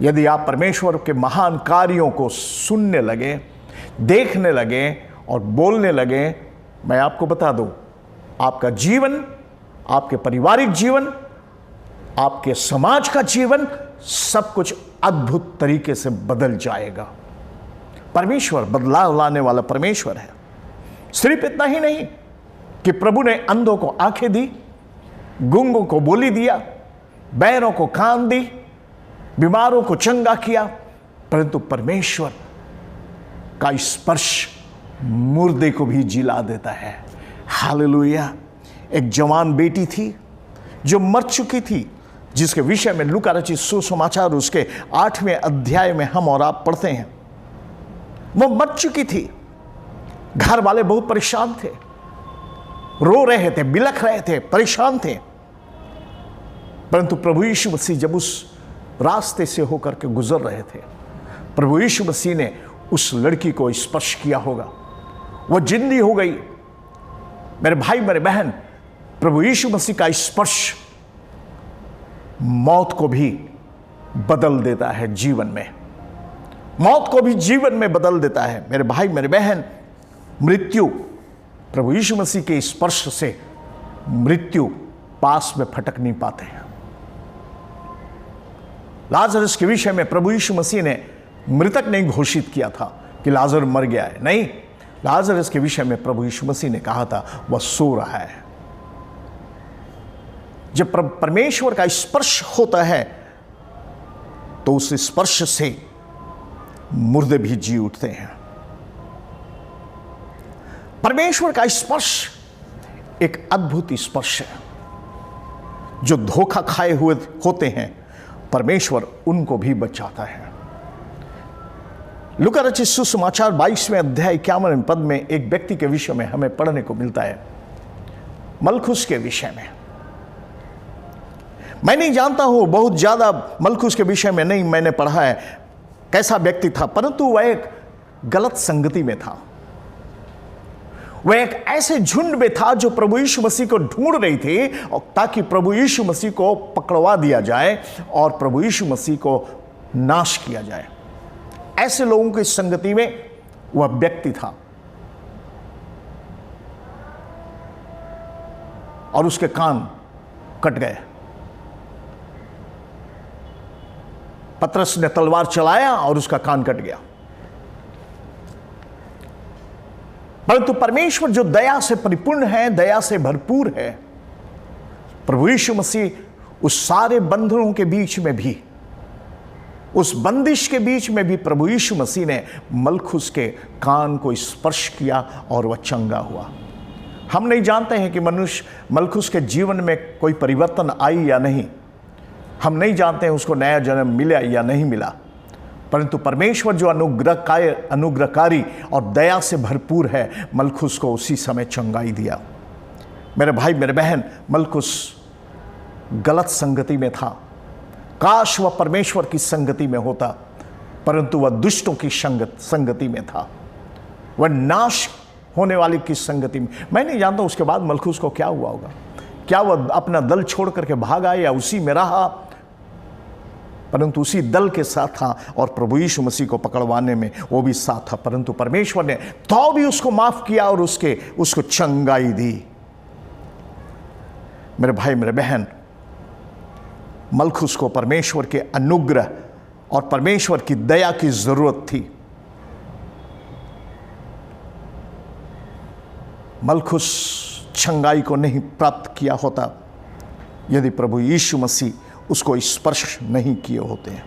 यदि आप परमेश्वर के महान कार्यों को सुनने लगे, देखने लगे और बोलने लगे, मैं आपको बता दूं, आपका जीवन, आपके पारिवारिक जीवन, आपके समाज का जीवन, सब कुछ अद्भुत तरीके से बदल जाएगा। परमेश्वर बदलाव लाने वाला परमेश्वर है। सिर्फ इतना ही नहीं कि प्रभु ने अंधों को आंखें दी, गूंगों को बोली दिया, बहरों को कान दी, बीमारों को चंगा किया, परंतु परमेश्वर का स्पर्श मुर्दे को भी जिला देता है। हालेलुया। एक जवान बेटी थी जो मर चुकी थी, जिसके विषय में लूका रचित सुसमाचार उसके 8वें अध्याय में हम और आप पढ़ते हैं। वो मर चुकी थी, घर वाले बहुत परेशान थे, रो रहे थे, बिलख रहे थे, परेशान थे, परंतु प्रभु यीशु मसीह जब उस रास्ते से होकर के गुजर रहे थे, प्रभु यीशु मसीह ने उस लड़की को स्पर्श किया होगा, वो जिंदी हो गई। मेरे भाई, मेरे बहन, प्रभु यीशु मसीह का स्पर्श मौत को भी बदल देता है जीवन में, मौत को भी जीवन में बदल देता है। मेरे भाई, मेरे बहन, मृत्यु, प्रभु यीशु मसीह के स्पर्श से मृत्यु पास में फटक नहीं पाते हैं। लाजरस के विषय में प्रभु यीशु मसीह ने मृतक नहीं घोषित किया था कि लाजर मर गया है, नहीं, लाजरस के विषय में प्रभु यीशु मसीह ने कहा था वह सो रहा है। जब परमेश्वर का स्पर्श होता है तो उस स्पर्श से मुर्दे भी जी उठते हैं। परमेश्वर का स्पर्श एक अद्भुत स्पर्श है। जो धोखा खाए हुए होते हैं, परमेश्वर उनको भी बचाता है। लूका रचित सुसमाचार 22वें अध्याय 51वें पद में एक व्यक्ति के विषय में हमें पढ़ने को मिलता है, मलखुस के विषय में। मैं नहीं जानता हूं, बहुत ज्यादा मलखुस के विषय में नहीं मैंने पढ़ा है कैसा व्यक्ति था, परंतु वह एक गलत संगति में था। वह एक ऐसे झुंड में था जो प्रभु यीशु मसीह को ढूंढ रही थी, और ताकि प्रभु यीशु मसीह को पकड़वा दिया जाए और प्रभु यीशु मसीह को नाश किया जाए। ऐसे लोगों की संगति में वह व्यक्ति था, और उसके कान कट गए। पतरस ने तलवार चलाया और उसका कान कट गया। परंतु परमेश्वर जो दया से परिपूर्ण है, दया से भरपूर है, प्रभु यीशु मसीह उस सारे बंधनों के बीच में भी, उस बंदिश के बीच में भी प्रभु यीशु मसीह ने मलखुस के कान को स्पर्श किया और वह चंगा हुआ। हम नहीं जानते हैं कि मनुष्य मलखुस के जीवन में कोई परिवर्तन आई या नहीं, हम नहीं जानते हैं उसको नया जन्म मिला या नहीं मिला, परंतु परमेश्वर जो अनुग्रहकारी और दया से भरपूर है, मलखुस को उसी समय चंगाई दिया। मेरे भाई, मेरे बहन, मलखुस गलत संगति में था। काश वह परमेश्वर की संगति में होता, परंतु वह दुष्टों की संगति में था, वह नाश होने वाली की संगति में। मैं नहीं जानता उसके बाद मलखुस को क्या हुआ होगा, क्या वह अपना दल छोड़ करके भाग आया या उसी में रहा, परंतु उसी दल के साथ था और प्रभु यीशु मसीह को पकड़वाने में वो भी साथ था। परंतु परमेश्वर ने तो भी उसको माफ किया और उसको चंगाई दी। मेरे भाई, मेरे बहन, मलखुस को परमेश्वर के अनुग्रह और परमेश्वर की दया की जरूरत थी। मलखुस चंगाई को नहीं प्राप्त किया होता यदि प्रभु यीशु मसीह उसको स्पर्श नहीं किए होते हैं।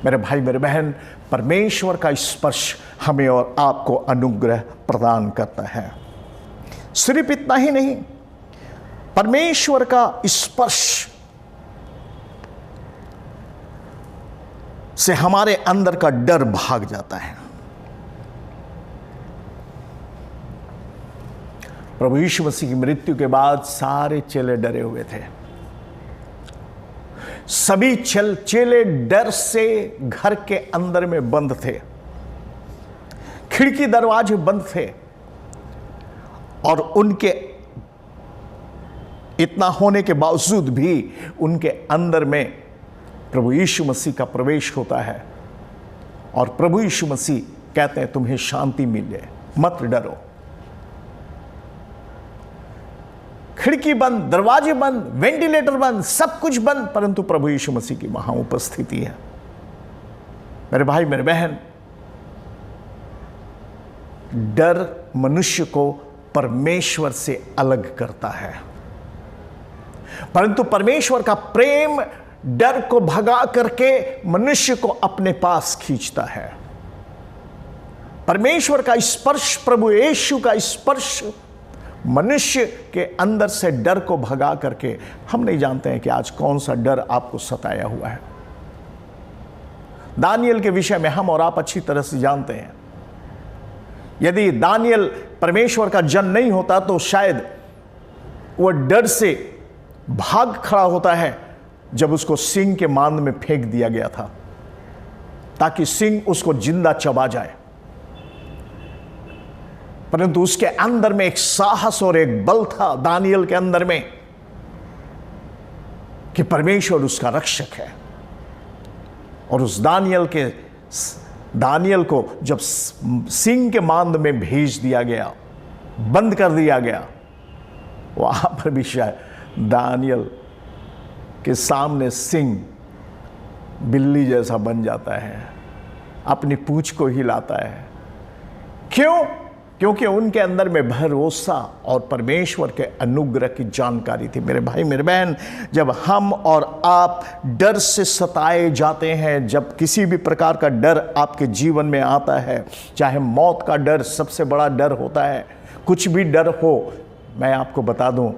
मेरे भाई, मेरे बहन, परमेश्वर का स्पर्श हमें और आपको अनुग्रह प्रदान करता है। सिर्फ इतना ही नहीं, परमेश्वर का स्पर्श से हमारे अंदर का डर भाग जाता है। प्रभु यीशु मसीह की मृत्यु के बाद सारे चेले डरे हुए थे। सभी चेले डर से घर के अंदर में बंद थे, खिड़की दरवाजे बंद थे, और उनके इतना होने के बावजूद भी उनके अंदर में प्रभु यीशु मसीह का प्रवेश होता है और प्रभु यीशु मसीह कहते हैं तुम्हें शांति मिले, मत डरो। खिड़की बंद, दरवाजे बंद, वेंटिलेटर बंद, सब कुछ बंद, परंतु प्रभु यीशु मसीह की वहां उपस्थिति है। मेरे भाई मेरे बहन, डर मनुष्य को परमेश्वर से अलग करता है, परंतु परमेश्वर का प्रेम डर को भगा करके मनुष्य को अपने पास खींचता है। परमेश्वर का स्पर्श, प्रभु यीशु का स्पर्श मनुष्य के अंदर से डर को भगा करके, हम नहीं जानते हैं कि आज कौन सा डर आपको सताया हुआ है। दानियल के विषय में हम और आप अच्छी तरह से जानते हैं। यदि दानियल परमेश्वर का जन नहीं होता तो शायद वह डर से भाग खड़ा होता है जब उसको सिंह के मांद में फेंक दिया गया था, ताकि सिंह उसको जिंदा चबा जाए। परंतु उसके अंदर में एक साहस और एक बल था दानियल के अंदर में कि परमेश्वर उसका रक्षक है। और उस दानियल को जब सिंह के मांद में भेज दिया गया, बंद कर दिया गया, वहां पर भी शायद दानियल के सामने सिंह बिल्ली जैसा बन जाता है, अपनी पूंछ को हिलाता है। क्यों? क्योंकि उनके अंदर में भरोसा और परमेश्वर के अनुग्रह की जानकारी थी। मेरे भाई मेरे बहन, जब हम और आप डर से सताए जाते हैं, जब किसी भी प्रकार का डर आपके जीवन में आता है, चाहे मौत का डर सबसे बड़ा डर होता है, कुछ भी डर हो, मैं आपको बता दूं,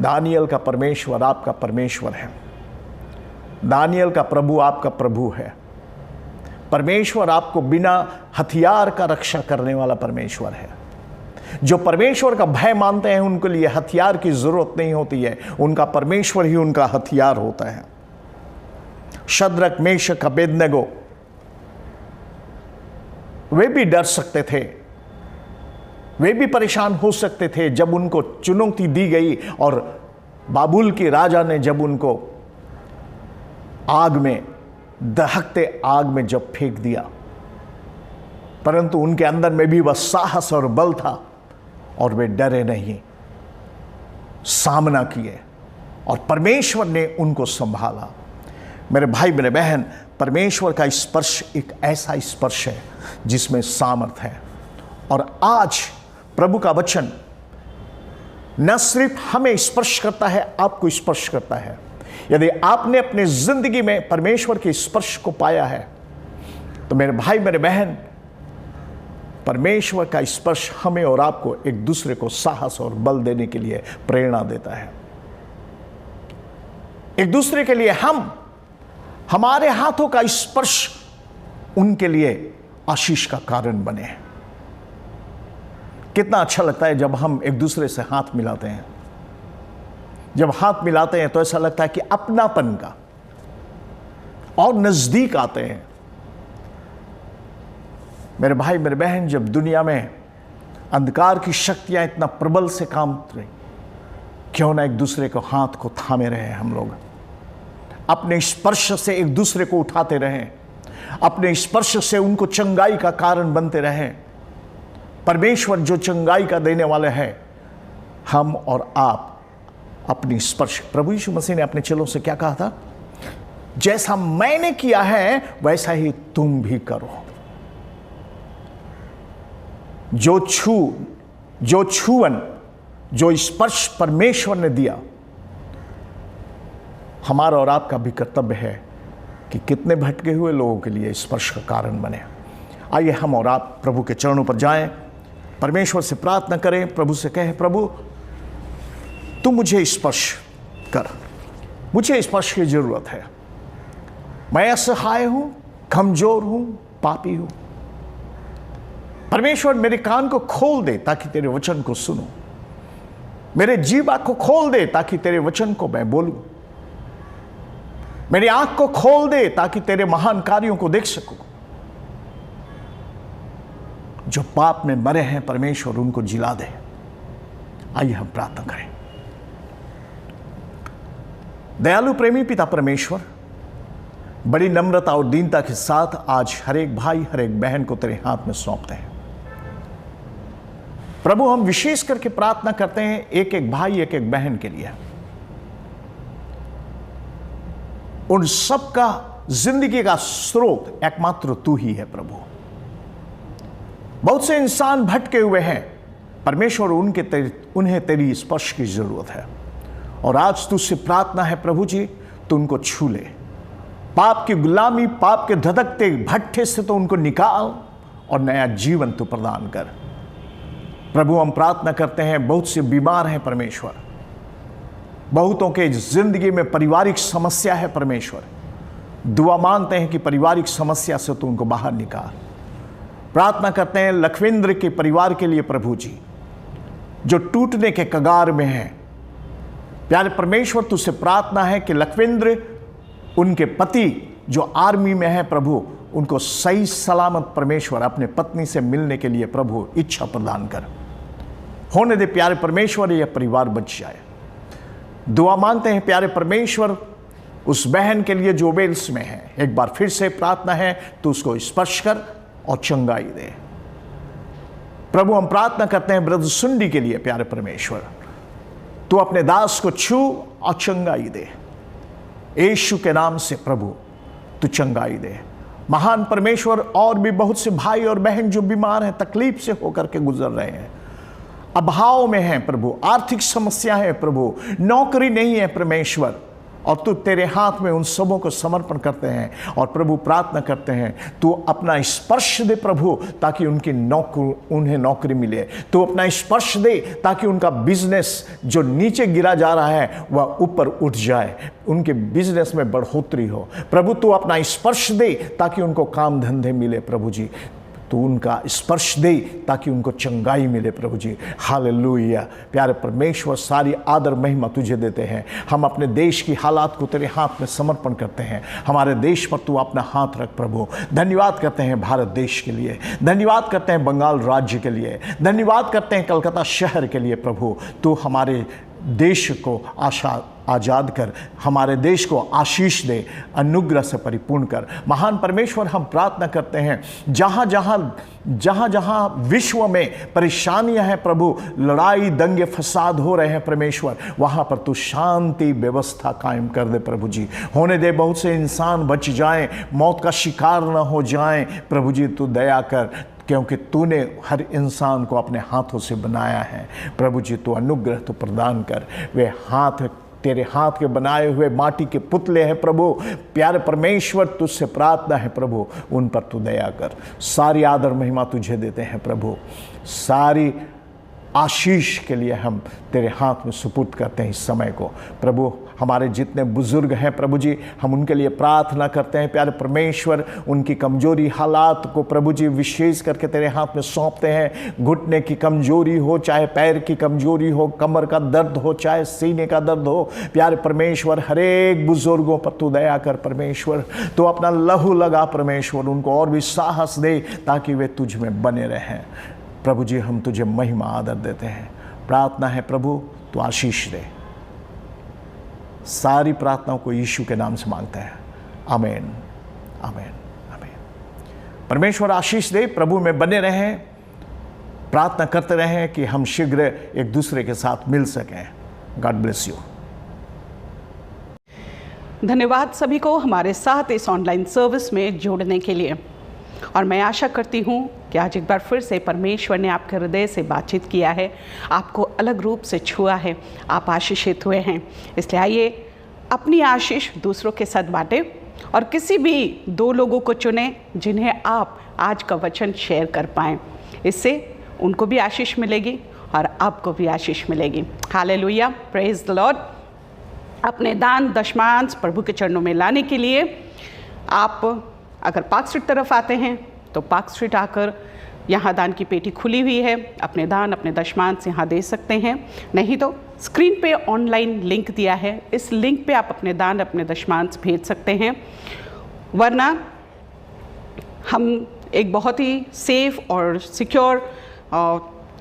दानियल का परमेश्वर आपका परमेश्वर है। दानियल का प्रभु आपका प्रभु है। परमेश्वर आपको बिना हथियार का रक्षा करने वाला परमेश्वर है। जो परमेश्वर का भय मानते हैं उनके लिए हथियार की जरूरत नहीं होती है, उनका परमेश्वर ही उनका हथियार होता है। शद्रक, मेशक, अबेदनगो वे भी डर सकते थे, वे भी परेशान हो सकते थे जब उनको चुनौती दी गई और बाबुल के राजा ने जब उनको आग में, दहकते आग में जब फेंक दिया, परंतु उनके अंदर में भी वह साहस और बल था और वे डरे नहीं, सामना किए और परमेश्वर ने उनको संभाला। मेरे भाई मेरे बहन, परमेश्वर का स्पर्श एक ऐसा स्पर्श है जिसमें सामर्थ है। और आज प्रभु का वचन न सिर्फ हमें स्पर्श करता है, आपको स्पर्श करता है। यदि आपने अपनी जिंदगी में परमेश्वर के स्पर्श को पाया है तो मेरे भाई मेरे बहन, परमेश्वर का स्पर्श हमें और आपको एक दूसरे को साहस और बल देने के लिए प्रेरणा देता है। एक दूसरे के लिए हमारे हाथों का स्पर्श उनके लिए आशीष का कारण बने। कितना अच्छा लगता है जब हम एक दूसरे से हाथ मिलाते हैं। जब हाथ मिलाते हैं तो ऐसा लगता है कि अपनापन का और नजदीक आते हैं। मेरे भाई मेरे बहन, जब दुनिया में अंधकार की शक्तियां इतना प्रबल से काम कर रही, क्यों ना एक दूसरे को हाथ को थामे रहे, हम लोग अपने स्पर्श से एक दूसरे को उठाते रहें, अपने स्पर्श से उनको चंगाई का कारण बनते रहें। परमेश्वर जो चंगाई का देने वाले हैं, हम और आप अपनी स्पर्श, प्रभु यीशु मसीह ने अपने चेलों से क्या कहा था? जैसा मैंने किया है वैसा ही तुम भी करो। जो छुअन, जो स्पर्श परमेश्वर ने दिया, हमारा और आपका भी कर्तव्य है कि कितने भटके हुए लोगों के लिए स्पर्श का कारण बने। आइए हम और आप प्रभु के चरणों पर जाएं, परमेश्वर से प्रार्थना करें, प्रभु से कहें, प्रभु तू मुझे स्पर्श कर, मुझे स्पर्श की जरूरत है। मैं असहाय हूं, कमजोर हूं, पापी हूं। परमेश्वर मेरे कान को खोल दे ताकि तेरे वचन को सुनूं, मेरे जीवा को खोल दे ताकि तेरे वचन को मैं बोलूं, मेरी आंख को खोल दे ताकि तेरे महान कार्यों को देख सकूं। जो पाप में मरे हैं परमेश्वर उनको जिला दे। आइए हम प्रार्थना करें। दयालु प्रेमी पिता परमेश्वर, बड़ी नम्रता और दीनता के साथ आज हर एक भाई हर एक बहन को तेरे हाथ में सौंपते हैं। प्रभु, हम विशेष करके प्रार्थना करते हैं एक एक भाई एक एक बहन के लिए, उन सब का जिंदगी का स्रोत एकमात्र तू ही है। प्रभु, बहुत से इंसान भटके हुए हैं परमेश्वर, उन्हें तेरी स्पर्श की जरूरत है। और आज तुझसे प्रार्थना है प्रभु जी, तू उनको छू ले। पाप की गुलामी, पाप के धधकते भट्ठे से तो उनको निकाल और नया जीवन तू प्रदान कर। प्रभु, हम प्रार्थना करते हैं, बहुत से बीमार हैं परमेश्वर, बहुतों के जिंदगी में पारिवारिक समस्या है परमेश्वर। दुआ मांगते हैं कि पारिवारिक समस्या से तू उनको बाहर निकाल। प्रार्थना करते हैं लखविंद्र के परिवार के लिए प्रभु जी, जो टूटने के कगार में हैं। प्यारे परमेश्वर, तुझसे प्रार्थना है कि लखविंद्र, उनके पति जो आर्मी में है प्रभु, उनको सही सलामत परमेश्वर अपने पत्नी से मिलने के लिए प्रभु इच्छा प्रदान कर। होने दे प्यारे परमेश्वर, यह परिवार बच जाए। दुआ मांगते हैं प्यारे परमेश्वर उस बहन के लिए जो वेल्स में है। एक बार फिर से प्रार्थना है, तू उसको स्पर्श कर और चंगाई दे। प्रभु, हम प्रार्थना करते हैं ब्रदर सुंडी के लिए प्यारे परमेश्वर, तू अपने दास को छू और चंगाई दे। यीशु के नाम से प्रभु तू चंगाई दे। महान परमेश्वर, और भी बहुत से भाई और बहन जो बीमार हैं, तकलीफ से होकर के गुजर रहे हैं, अभाव में हैं प्रभु, आर्थिक समस्या है प्रभु, नौकरी नहीं है परमेश्वर, और तू तेरे हाथ में उन सबों को समर्पण करते हैं। और प्रभु प्रार्थना करते हैं, तू अपना स्पर्श दे प्रभु, ताकि उन्हें नौकरी मिले। तू अपना स्पर्श दे ताकि उनका बिजनेस जो नीचे गिरा जा रहा है वह ऊपर उठ जाए, उनके बिजनेस में बढ़ोतरी हो। प्रभु, तू अपना स्पर्श दे ताकि उनको काम धंधे मिले प्रभु जी। तू उनका स्पर्श दे ताकि उनको चंगाई मिले प्रभु जी। हालेलुया। प्यारे परमेश्वर, सारी आदर महिमा तुझे देते हैं। हम अपने देश की हालात को तेरे हाथ में समर्पण करते हैं। हमारे देश पर तू अपना हाथ रख प्रभु। धन्यवाद करते हैं भारत देश के लिए, धन्यवाद करते हैं बंगाल राज्य के लिए, धन्यवाद करते हैं कलकत्ता शहर के लिए प्रभु। तू हमारे देश को आज़ाद कर, हमारे देश को आशीष दे, अनुग्रह से परिपूर्ण कर। महान परमेश्वर, हम प्रार्थना करते हैं जहाँ जहाँ विश्व में परेशानियां हैं प्रभु, लड़ाई दंगे फसाद हो रहे हैं परमेश्वर, वहाँ पर तू शांति व्यवस्था कायम कर दे प्रभु जी। होने दे बहुत से इंसान बच जाएं, मौत का शिकार न हो जाएं प्रभु जी। तू दया कर, क्योंकि तूने हर इंसान को अपने हाथों से बनाया है प्रभु जी। तू अनुग्रह तो प्रदान कर। वे हाथ तेरे हाथ के बनाए हुए माटी के पुतले हैं प्रभु। प्यारे परमेश्वर, तुझसे प्रार्थना है प्रभु, उन पर तू दया कर। सारी आदर महिमा तुझे देते हैं प्रभु। सारी आशीष के लिए हम तेरे हाथ में सुपुर्द करते हैं इस समय को प्रभु। हमारे जितने बुजुर्ग हैं प्रभु जी, हम उनके लिए प्रार्थना करते हैं प्यारे परमेश्वर। उनकी कमजोरी हालात को प्रभु जी विशेष करके तेरे हाथ में सौंपते हैं। घुटने की कमजोरी हो, चाहे पैर की कमजोरी हो, कमर का दर्द हो, चाहे सीने का दर्द हो, प्यारे परमेश्वर हर एक बुजुर्गों पर तू दया कर परमेश्वर। तो अपना लहू लगा परमेश्वर, उनको और भी साहस दे ताकि वे तुझ में बने रहें प्रभु जी। हम तुझे महिमा आदर देते हैं। प्रार्थना है प्रभु, तो आशीष दे। सारी प्रार्थनाओं को यीशु के नाम से मांगते हैं, आमीन, आमीन, आमीन। परमेश्वर आशीष दे, प्रभु में बने रहें, प्रार्थना करते रहें कि हम शीघ्र एक दूसरे के साथ मिल सकें। God bless you. धन्यवाद सभी को हमारे साथ इस ऑनलाइन सर्विस में जोड़ने के लिए। और मैं आशा करती हूँ कि आज एक बार फिर से परमेश्वर ने आपके हृदय से बातचीत किया है, आपको अलग रूप से छुआ है, आप आशीषित हुए हैं। इसलिए आइए अपनी आशीष दूसरों के साथ बांटें और किसी भी दो लोगों को चुनें जिन्हें आप आज का वचन शेयर कर पाएँ। इससे उनको भी आशीष मिलेगी और आपको भी आशीष मिलेगी। Hallelujah, praise the Lord. अपने दान दशमांश प्रभु के चरणों में लाने के लिए आप अगर पार्क स्ट्रीट तरफ आते हैं तो पार्क स्ट्रीट आकर यहाँ दान की पेटी खुली हुई है, अपने दान अपने दशमांश यहाँ दे सकते हैं। नहीं तो स्क्रीन पे ऑनलाइन लिंक दिया है, इस लिंक पे आप अपने दान अपने दशमांश भेज सकते हैं। वरना हम एक बहुत ही सेफ और सिक्योर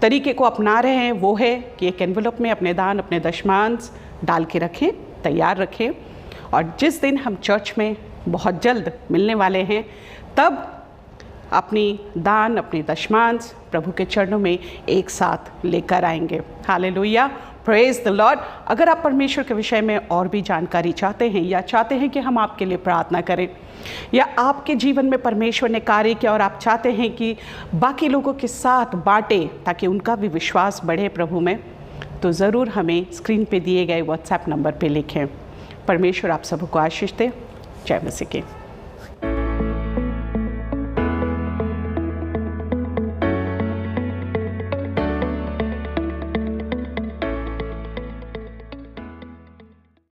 तरीके को अपना रहे हैं, वो है कि एक एनवलप में अपने दान अपने दशमांश डाल के रखें, तैयार रखें, और जिस दिन हम चर्च में बहुत जल्द मिलने वाले हैं तब अपनी दान अपनी दशमांश प्रभु के चरणों में एक साथ लेकर आएंगे। Hallelujah, praise the Lord. अगर आप परमेश्वर के विषय में और भी जानकारी चाहते हैं या चाहते हैं कि हम आपके लिए प्रार्थना करें, या आपके जीवन में परमेश्वर ने कार्य किया और आप चाहते हैं कि बाकी लोगों के साथ बांटें ताकि उनका भी विश्वास बढ़े प्रभु में, तो ज़रूर हमें स्क्रीन पे दिए गए व्हाट्सएप नंबर पे लिखें। परमेश्वर आप सबको आशीष दे। जय मसीह की।